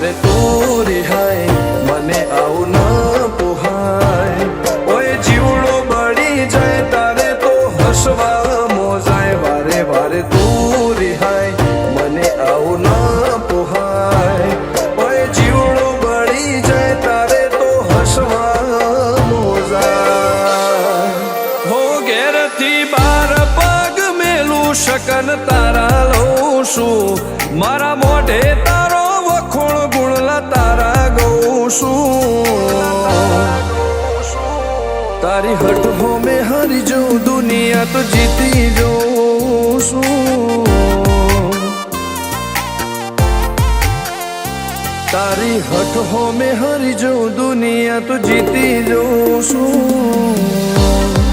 વારે તું રિહાય મને આવું ન પોહાય ઓય જીવડો બળી જાય તારે તો હસવા મોજાય વારે વારે તું રિહાય મને આવું ન પોહાય ઓય જીવડો બળી જાય તારે તો હસવા મોજાય હો ઘેરથી બાર પગ મેલું શકન તારા લઉં છું મારા મોઢે તારો વખોણ ગુણલા તારા ગઉં છું તારી હટ હો મેં હારી જાઉં દુનિયા તો જીતી જાઉં છું તારી હટ હો મેં હારી જાઉં દુનિયા તો જીતી જાઉં છું